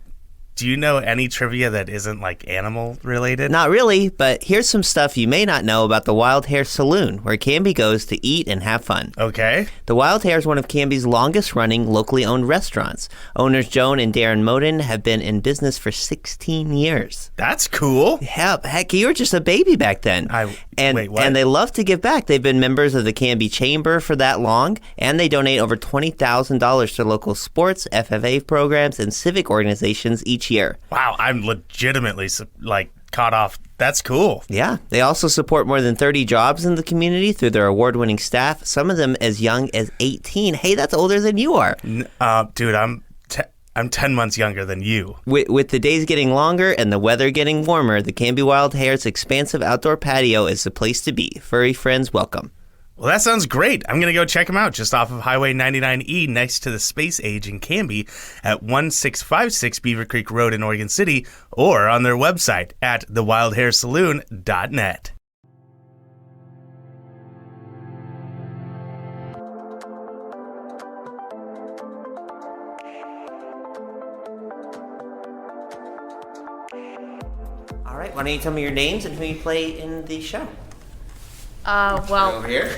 S2: do you know any trivia that isn't like animal related?
S1: Not really, but here's some stuff you may not know about the Wild Hare Saloon, where Canby goes to eat and have fun.
S2: Okay.
S1: The Wild Hare is one of Canby's longest running locally owned restaurants. Owners Joan and Darren Moden have been in business for 16 years.
S2: That's cool.
S1: Heck, you were just a baby back then.
S2: Wait, what?
S1: And they love to give back. They've been members of the Canby Chamber for that long, and they donate over $20,000 to local sports, FFA programs, and civic organizations each year.
S2: Wow, I'm legitimately caught off. That's cool.
S1: Yeah, they also support more than 30 jobs in the community through their award-winning staff, some of them as young as 18. Hey, that's older than you are.
S2: Dude, I'm 10 months younger than you.
S1: With the days getting longer and the weather getting warmer, the Canby Wild Hare's expansive outdoor patio is the place to be. Furry friends welcome.
S2: Well, that sounds great. I'm going to go check them out just off of Highway 99E next to the Space Age in Canby at 1656 Beaver Creek Road in Oregon City, or on their website at thewildharesaloon.net.
S1: All right, why don't you tell me your names and who you play in the show?
S12: Well,
S1: over here.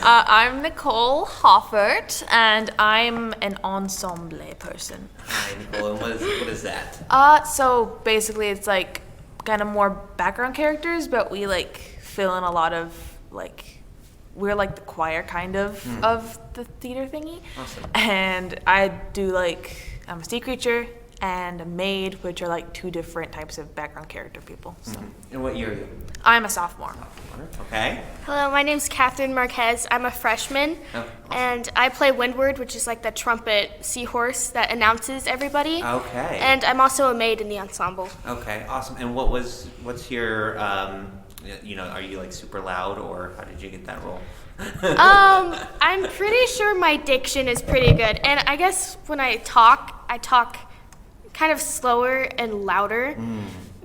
S12: I'm Nicole Hoffert, and I'm an ensemble person.
S1: Hi, Nicole, and what is that?
S12: So basically it's like kind of more background characters, but we like fill in a lot of we're like the choir kind of the theater thingy.
S1: Awesome.
S12: And I do I'm a sea creature and a maid, which are like two different types of background character people. So.
S1: And what year are you?
S12: I'm a sophomore.
S1: Okay.
S13: Hello, my name's Catherine Marquez. I'm a freshman, and I play Windward, which is like the trumpet seahorse that announces everybody.
S1: Okay.
S13: And I'm also a maid in the ensemble.
S1: Okay, awesome. And what's your, are you like super loud, or how did you get that role?
S13: I'm pretty sure my diction is pretty good, and I guess when I talk kind of slower and louder.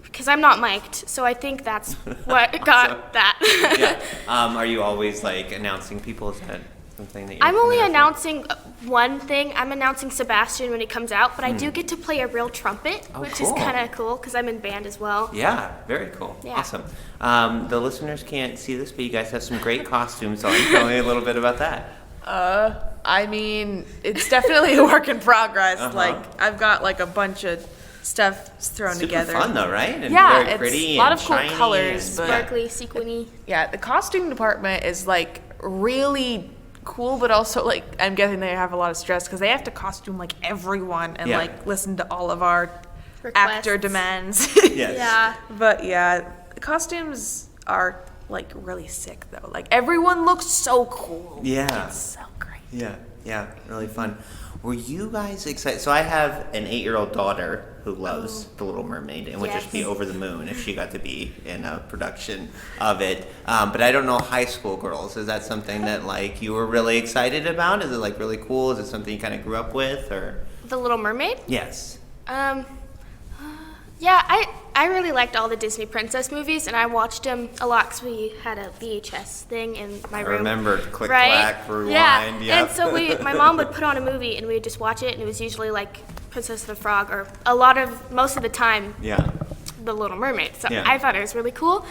S13: Because I'm not mic'd, so I think that's what got that.
S1: Yeah. Are you always like announcing people? Is that? Something that you're
S13: I'm only
S1: coming up with?
S13: announcing one thing. I'm announcing Sebastian when he comes out, but I do get to play a real trumpet,
S1: Oh,
S13: which
S1: cool.
S13: is kind of cool because I'm in band as well.
S1: Yeah, very cool.
S13: Yeah.
S1: Awesome. The listeners can't see this, but you guys have some great costumes on. Tell me a little bit about that.
S12: I mean, it's definitely a work in progress.
S1: Uh-huh.
S12: Like, I've got like a bunch of stuff thrown
S1: Super
S12: together.
S1: fun though, right? And
S12: yeah,
S1: very pretty
S12: it's a lot
S1: and
S12: of cool
S1: shiny
S12: colors,
S1: and-
S12: but
S13: Sparkly, sequiny.
S12: yeah, the costume department is like really cool, but also like I'm guessing they have a lot of stress because they have to costume like everyone and
S1: Yeah.
S12: like listen to all of our actor demands.
S1: Yes.
S13: Yeah.
S12: But yeah, the costumes are like really sick though. Like everyone looks so cool.
S1: Yeah.
S12: It's so great.
S1: Yeah, really fun. Were you guys excited? So I have an 8-year-old daughter who loves The Little Mermaid and would just be
S13: Yes.
S1: over the moon if she got to be in a production of it. But I don't know high school girls. Is that something that like you were really excited about? Is it like really cool? Is it something you kind of grew up with or?
S13: The Little Mermaid?
S1: Yes.
S13: Yeah, I really liked all the Disney princess movies, and I watched them a lot because we had a VHS thing in my room.
S1: remember Click
S13: right?
S1: Clack, Rewind,
S13: Yeah,
S1: yep.
S13: and so my mom would put on a movie, and we would just watch it, and it was usually like Princess and the Frog, or most of the time,
S1: Yeah.
S13: The Little Mermaid. So
S1: Yeah.
S13: I thought it was really cool,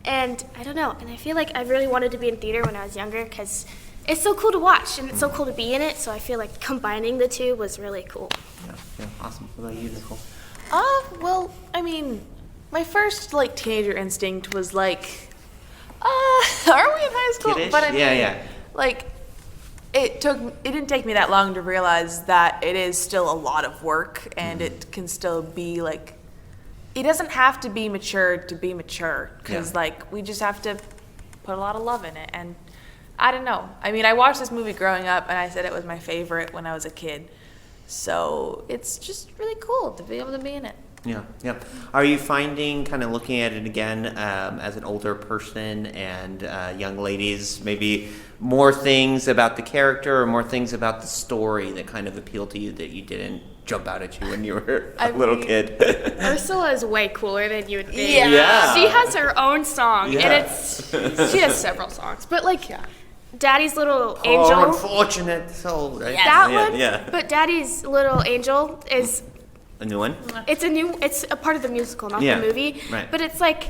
S13: and I don't know, and I feel like I really wanted to be in theater when I was younger because it's so cool to watch, and it's so cool to be in it. So I feel like combining the two was really cool.
S1: Yeah, awesome. What about you, Nicole?
S12: Well, I mean, my first like teenager instinct was like, are we in high school?
S1: Kiddish?
S12: But I mean,
S1: Yeah.
S12: like, it didn't take me that long to realize that it is still a lot of work, and it can still be like, it doesn't have to be mature to be mature, because
S1: Yeah.
S12: like we just have to put a lot of love in it. And I don't know. I mean, I watched this movie growing up, and I said it was my favorite when I was a kid. So it's just really cool to be able to be in it.
S1: Yeah. Are you finding, kind of looking at it again as an older person and young ladies, maybe more things about the character or more things about the story that kind of appeal to you that you didn't jump out at you when you were a little kid?
S13: Ursula is way cooler than you would think.
S1: Yeah.
S13: She has her own song,
S1: Yeah.
S13: and she has several songs, but like Daddy's Little
S1: Oh,
S13: Angel.
S1: unfortunate soul, right?
S13: That one,
S1: Yeah.
S13: but Daddy's Little Angel is
S1: A new one?
S13: it's a part of the musical, not
S1: Yeah,
S13: the movie.
S1: right.
S13: But it's like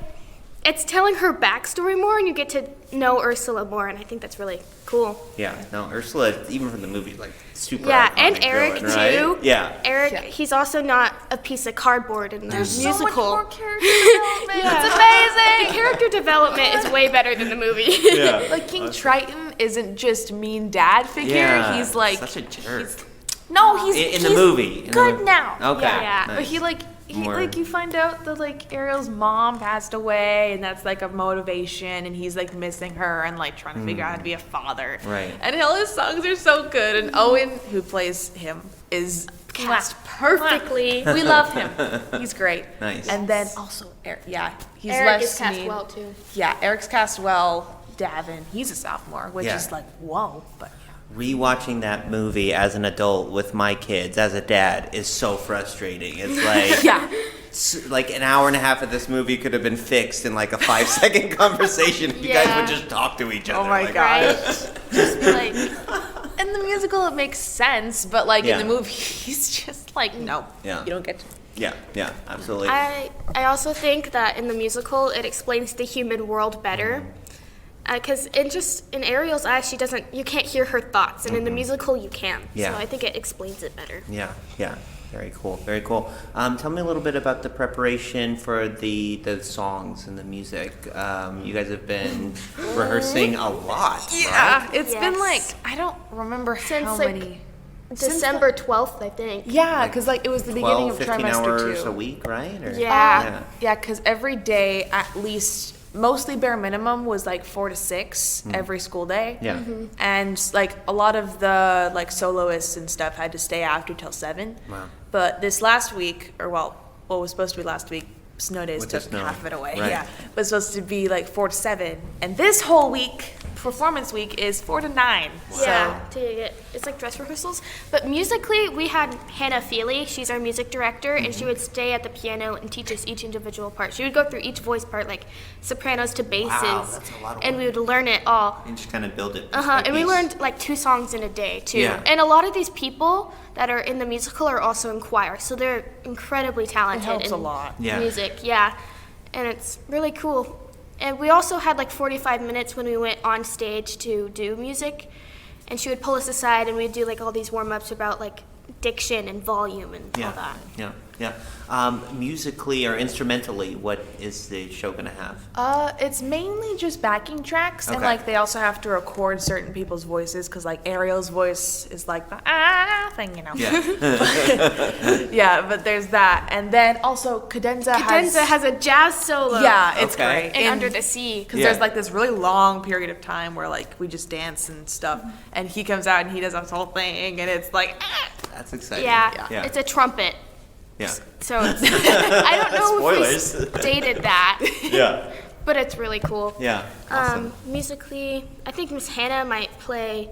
S13: it's telling her backstory more, and you get to know Ursula more, and I think that's really cool.
S1: Yeah, no, Ursula, even from the movie, like super
S13: Yeah,
S1: iconic
S13: and Eric
S1: villain, right?
S13: too.
S1: Yeah.
S13: Eric, he's also not a piece of cardboard in the musical.
S12: So much more character development. It's amazing.
S13: The character development is way better than the movie.
S1: Yeah.
S12: Like King Triton isn't just mean dad figure.
S1: Yeah,
S12: He's like
S1: such a jerk.
S12: He's
S1: In the movie. in
S12: good
S1: the,
S12: now.
S1: Okay.
S12: Yeah.
S1: nice.
S12: But he
S1: More-
S12: like you find out that like Ariel's mom passed away, and that's like a motivation, and he's like missing her and like trying to figure out how to be a father.
S1: Right.
S12: And all his songs are so good, and Owen, who plays him, is
S13: Cast perfectly.
S12: We love him. He's great.
S1: Nice.
S12: And then also Eric. Yeah, he's
S13: Eric
S12: less
S13: is cast
S12: mean.
S13: well too.
S12: Yeah, Eric's cast well. Davin, he's a sophomore, which
S1: Yeah.
S12: is like whoa, but.
S1: Rewatching that movie as an adult with my kids, as a dad, is so frustrating. It's like, like an hour and a half of this movie could have been fixed in like a 5-second conversation if you guys would just talk to each other.
S12: Oh my
S1: like,
S12: gosh. Just be like, in the musical it makes sense, but like
S1: Yeah.
S12: in the movie he's just like, no,
S1: Yeah.
S12: you don't get to.
S1: Yeah, absolutely.
S13: I also think that in the musical it explains the human world better. Because in Ariel's eyes, you can't hear her thoughts, and in the musical you can.
S1: Yeah.
S13: So I think it explains it better.
S1: Yeah. Very cool. Tell me a little bit about the preparation for the songs and the music. You guys have been rehearsing a lot,
S12: Yeah,
S1: right?
S12: it's been like, I don't remember
S13: Since
S12: how
S13: like
S12: many.
S13: December 12th, I think.
S12: Yeah, because like it was the beginning
S1: 12,
S12: of
S1: 15
S12: trimester
S1: hours
S12: 2.
S1: a week, right? Or-
S12: Yeah, because every day at least, mostly bare minimum was like 4 to 6 every school day.
S1: Yeah.
S12: And like a lot of the like soloists and stuff had to stay after till 7.
S1: Wow.
S12: But this last week, or what was supposed to be last week, snow days
S1: With the
S12: took
S1: snow.
S12: half of it away.
S1: Right.
S12: Yeah, but it's supposed to be like 4 to 7, and this whole week, performance week, is 4 to 9.
S13: Yeah, till you get it's like dress rehearsals. But musically, we had Hannah Feely. She's our music director, and she would stay at the piano and teach us each individual part. She would go through each voice part, like sopranos to basses.
S1: Wow, that's a lot of
S13: and
S1: work.
S13: we would learn it all.
S1: And just kind of build it.
S13: And we learned like 2 songs in a day too.
S1: Yeah.
S13: And a lot of these people that are in the musical are also in choir, so they're incredibly talented.
S12: It helps
S13: in
S12: a lot.
S1: Yeah.
S13: music, yeah. And it's really cool. And we also had like 45 minutes when we went on stage to do music, and she would pull us aside and we'd do like all these warm-ups about like diction and volume and all that.
S1: Yeah. Musically or instrumentally, what is the show gonna have?
S12: It's mainly just backing tracks, and
S1: Okay.
S12: like they also have to record certain people's voices because like Ariel's voice is like the thing, you know.
S1: Yeah.
S12: But there's that, and then also Cadenza
S13: has a jazz solo.
S12: Yeah, it's
S1: Okay.
S12: great.
S13: And Under the Sea.
S12: Because there's like this really long period of time where like we just dance and stuff, and he comes out and he does this whole thing, and it's like
S1: That's exciting.
S13: Yeah, it's a trumpet.
S1: Yeah.
S13: So it's, I don't know
S1: Spoilers.
S13: if we stated that.
S1: Yeah.
S13: But it's really cool.
S1: Yeah. Awesome.
S13: Musically, I think Miss Hannah might play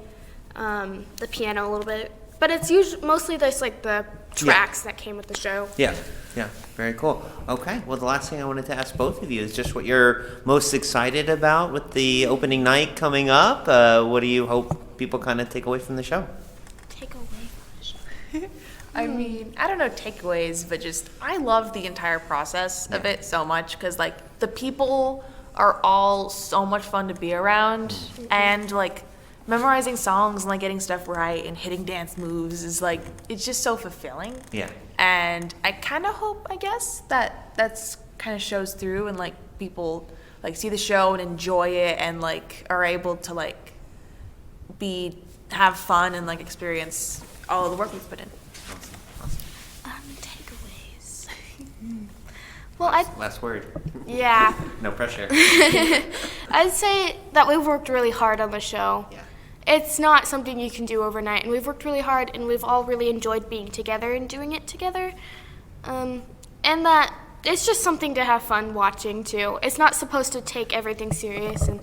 S13: the piano a little bit, but it's usually mostly just like the tracks that came with the show.
S1: Yeah. Very cool. Okay. Well, the last thing I wanted to ask both of you is just what you're most excited about with the opening night coming up. What do you hope people kind of take away from the show?
S13: Take away from the show.
S12: I mean, I don't know takeaways, but just I love the entire process of it so much because like the people are all so much fun to be around, and like memorizing songs and like getting stuff right and hitting dance moves is like it's just so fulfilling.
S1: Yeah.
S12: And I kind of hope, I guess, that that's kind of shows through and like people like see the show and enjoy it and like are able to like have fun and like experience all of the work we've put in.
S13: Takeaways. Well,
S1: Last word.
S13: Yeah.
S1: No pressure.
S13: I'd say that we've worked really hard on the show.
S1: Yeah.
S13: It's not something you can do overnight, and we've worked really hard, and we've all really enjoyed being together and doing it together. And that it's just something to have fun watching too. It's not supposed to take everything serious, and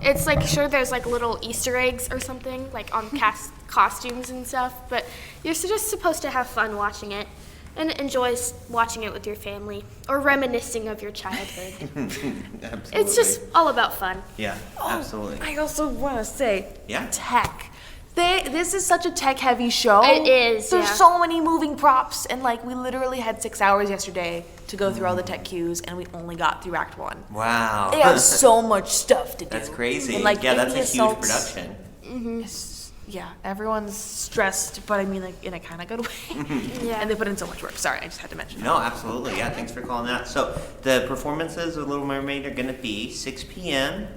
S13: it's like sure there's like little Easter eggs or something like on costumes and stuff, but you're just supposed to have fun watching it and enjoy watching it with your family or reminiscing of your childhood.
S1: Absolutely.
S13: It's just all about fun.
S1: Yeah, absolutely.
S12: I also want to say
S1: Yeah.
S12: tech. This is such a tech-heavy show.
S13: It is,
S12: There's
S13: yeah.
S12: so many moving props, and like we literally had 6 hours yesterday to go through all the tech cues, and we only got through Act 1.
S1: Wow.
S12: They have so much stuff to do.
S1: That's crazy.
S12: And, like,
S1: Yeah,
S12: in
S1: that's
S12: the
S1: a huge
S12: assaults-
S1: production.
S12: Yeah, everyone's stressed, but I mean like in a kind of good way.
S13: Yeah.
S12: And they put in so much work. Sorry, I just had to mention
S1: No, absolutely. Yeah, thanks for calling that. So the performances of Little Mermaid are going to be 6 p.m.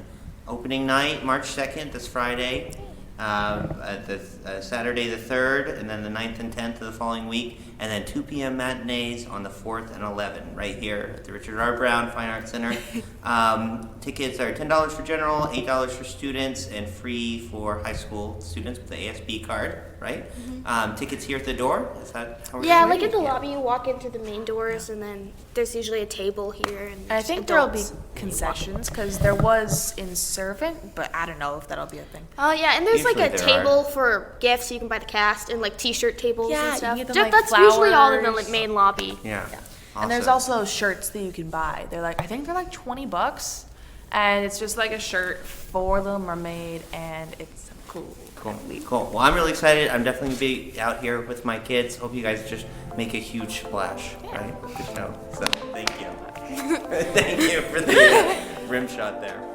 S1: opening night, March 2nd, this Friday, Saturday the 3rd, and then the 9th and 10th of the following week, and then 2 p.m. matinees on the 4th and 11th, right here at the Richard R. Brown Fine Arts Center. Tickets are $10 for general, $8 for students, and free for high school students with the ASB card, right? Tickets here at the door? Is that how we're
S13: Yeah,
S1: doing
S13: like
S1: it?
S13: at the lobby, you walk in through the main doors, and then there's usually a table here. And
S12: I think there'll be concessions because there was in Servant, but I don't know if that'll be a thing.
S13: Oh yeah, and there's like
S1: Usually
S13: a
S1: there
S13: table for gifts you can buy the cast and like T-shirt tables
S12: Yeah,
S13: and
S12: you
S13: stuff.
S12: get them,
S13: Just-
S12: like,
S13: that's usually all in the
S12: flowers.
S13: like, main lobby.
S1: Yeah.
S12: And there's
S1: Awesome.
S12: also shirts that you can buy. They're like I think they're like $20, and it's just like a shirt for Little Mermaid, and it's cool.
S1: Cool. Well, I'm really excited. I'm definitely going to be out here with my kids. Hope you guys just make a huge splash, right? Good show. So, thank you. Thank you for the rim shot there.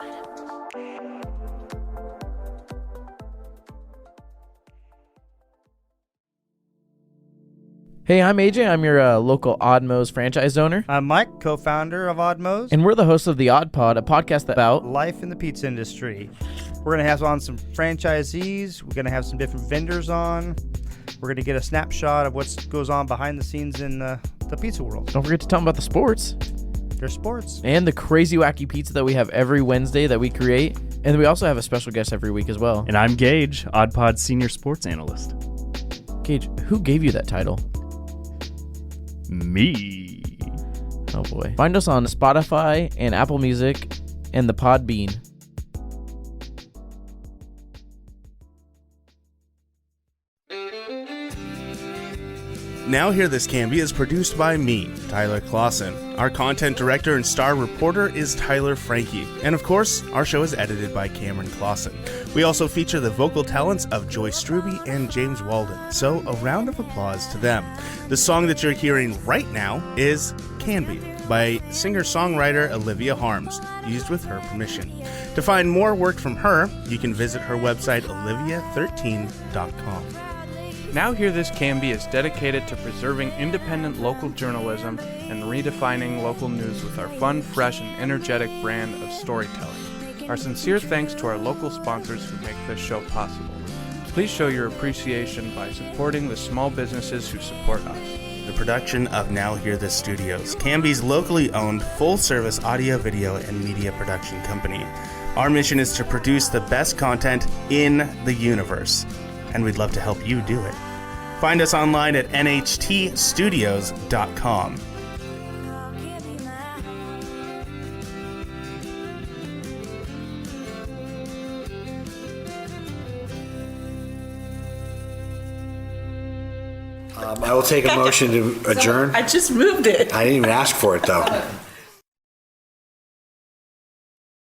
S14: Hey, I'm AJ. I'm your local Oddmos franchise owner.
S15: I'm Mike, co-founder of Oddmos.
S14: And we're the hosts of The Odd Pod, a podcast about
S15: life in the pizza industry. We're going to have on some franchisees. We're going to have some different vendors on. We're going to get a snapshot of what goes on behind the scenes in the pizza world.
S14: Don't forget to tell them about the sports.
S15: There's sports.
S14: And the crazy wacky pizza that we have every Wednesday that we create. And we also have a special guest every week as well.
S16: And I'm Gage, OddPod's senior sports analyst.
S14: Gage, who gave you that title?
S16: Me.
S14: Oh boy. Find us on Spotify and Apple Music and the Podbean.
S2: Now Hear This Canby is produced by me, Tyler Clausen. Our content director and star reporter is Tyler Frankie. And of course, our show is edited by Cameron Clausen. We also feature the vocal talents of Joyce Struby and James Walden. So a round of applause to them. The song that you're hearing right now is Canby by singer-songwriter Olivia Harms, used with her permission. To find more work from her, you can visit her website, olivia13.com.
S17: Now Hear This Canby is dedicated to preserving independent local journalism and redefining local news with our fun, fresh, and energetic brand of storytelling. Our sincere thanks to our local sponsors who make this show possible. Please show your appreciation by supporting the small businesses who support us.
S2: The production of Now Hear This Studios, Canby's locally owned, full-service audio, video, and media production company. Our mission is to produce the best content in the universe, and we'd love to help you do it. Find us online at nhtstudios.com.
S6: I will take a motion to adjourn.
S18: I just moved it.
S6: I didn't even ask for it, though.